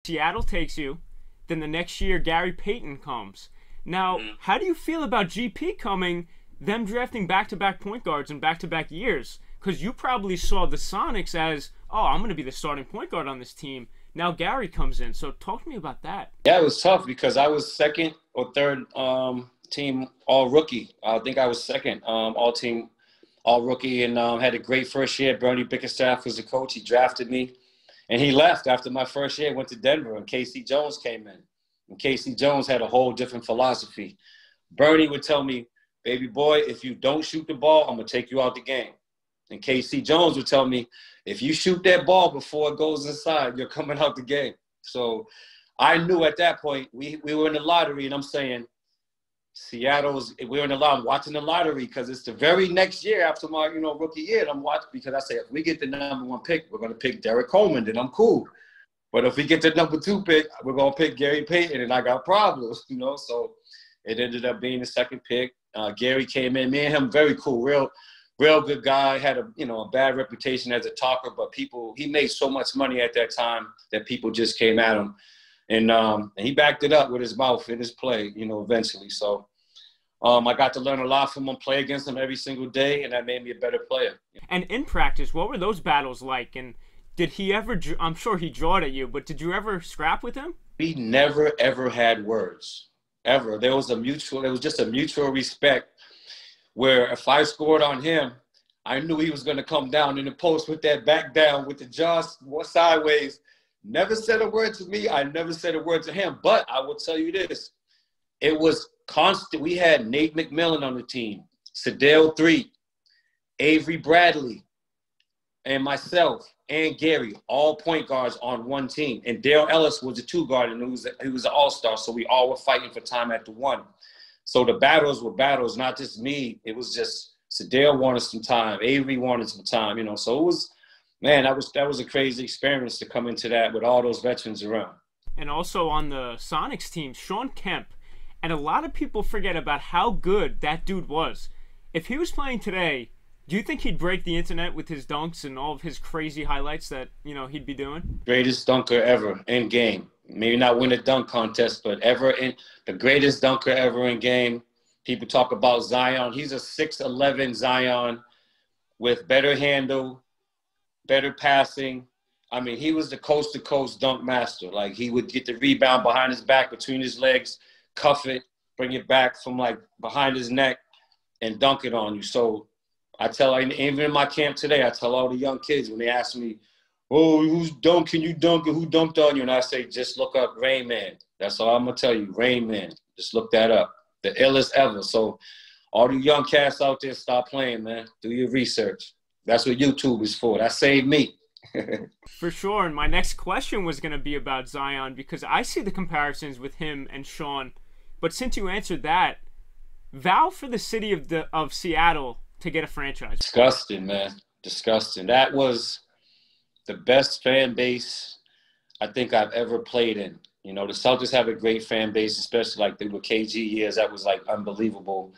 Seattle takes you, then the next year Gary Payton comes. Now, how do you feel about GP coming, them drafting back-to-back point guards in back-to-back years? Because you probably saw the Sonics as, oh, I'm going to be the starting point guard on this team. Now Gary comes in. So talk to me about that. Yeah, it was tough because I was second or third team all-rookie. I think I was second all-team all-rookie and had a great first year. Bernie Bickerstaff was the coach. He drafted me. And he left after my first year, went to Denver, and Casey Jones came in. And Casey Jones had a whole different philosophy. Bernie would tell me, baby boy, if you don't shoot the ball, I'm going to take you out the game. And Casey Jones would tell me, if you shoot that ball before it goes inside, you're coming out the game. So I knew at that point, we were in the lottery, and I'm saying, we're in the lottery, I'm watching the lottery because it's the very next year after my, rookie year. And I'm watching because I say, if we get the #1 pick, we're going to pick Derek Coleman, then I'm cool. But if we get the #2 pick, we're going to pick Gary Payton, and I got problems, So it ended up being the second pick. Gary came in. Me and him, very cool, real good guy. Had a bad reputation as a talker, but he made so much money at that time that people just came at him. And he backed it up with his mouth and his play, eventually. So I got to learn a lot from him, play against him every single day, and that made me a better player. And in practice, what were those battles like? And did he ever, I'm sure he jawed at you, but did you ever scrap with him? We never, ever had words, ever. There was just a mutual respect where if I scored on him, I knew he was going to come down in the post with that back down, with the jaws sideways. Never said a word to me. I never said a word to him. But I will tell you this. It was constant. We had Nate McMillan on the team, Sedale 3, Avery Bradley, and myself, and Gary, all point guards on one team. And Dale Ellis was a 2 guard, and he was an all-star, so we all were fighting for time at the 1. So the battles were battles, not just me. It was just Sedale wanted some time. Avery wanted some time, So it was – man, that was a crazy experience to come into that with all those veterans around. And also on the Sonics team, Shawn Kemp. And a lot of people forget about how good that dude was. If he was playing today, do you think he'd break the internet with his dunks and all of his crazy highlights that, he'd be doing? Greatest dunker ever in game. Maybe not win a dunk contest, but the greatest dunker ever in game. People talk about Zion. He's a 6'11" Zion with better handle, better passing. I mean, he was the coast-to-coast dunk master. Like, he would get the rebound behind his back, between his legs, cuff it, bring it back from, behind his neck, and dunk it on you. So I even in my camp today, I tell all the young kids when they ask me, oh, who's dunking? You dunking? Who dunked on you? And I say, just look up Rain Man. That's all I'm going to tell you, Rain Man. Just look that up. The illest ever. So all the young cats out there, stop playing, man. Do your research. That's what YouTube is for. That saved me. For sure. And my next question was going to be about Zion because I see the comparisons with him and Shawn. But since you answered that, vow for the city of Seattle to get a franchise. Disgusting, man. Disgusting. That was the best fan base I think I've ever played in. The Celtics have a great fan base, especially the KG years. That was unbelievable.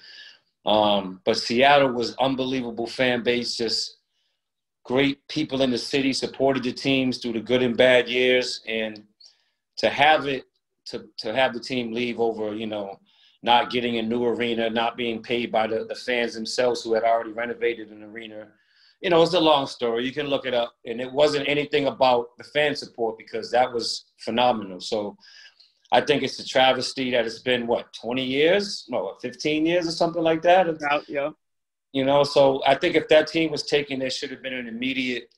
But Seattle was unbelievable fan base, just great people in the city, supported the teams through the good and bad years. And to have the team leave over, not getting a new arena, not being paid by the fans themselves who had already renovated an arena. It's a long story. You can look it up. And it wasn't anything about the fan support because that was phenomenal. So I think it's a travesty that it's been, 20 years? No, 15 years or something like that? Yeah. So I think if that team was taken, there should have been an immediate,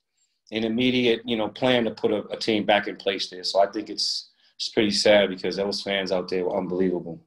plan to put a team back in place there. So I think it's pretty sad because those fans out there were unbelievable.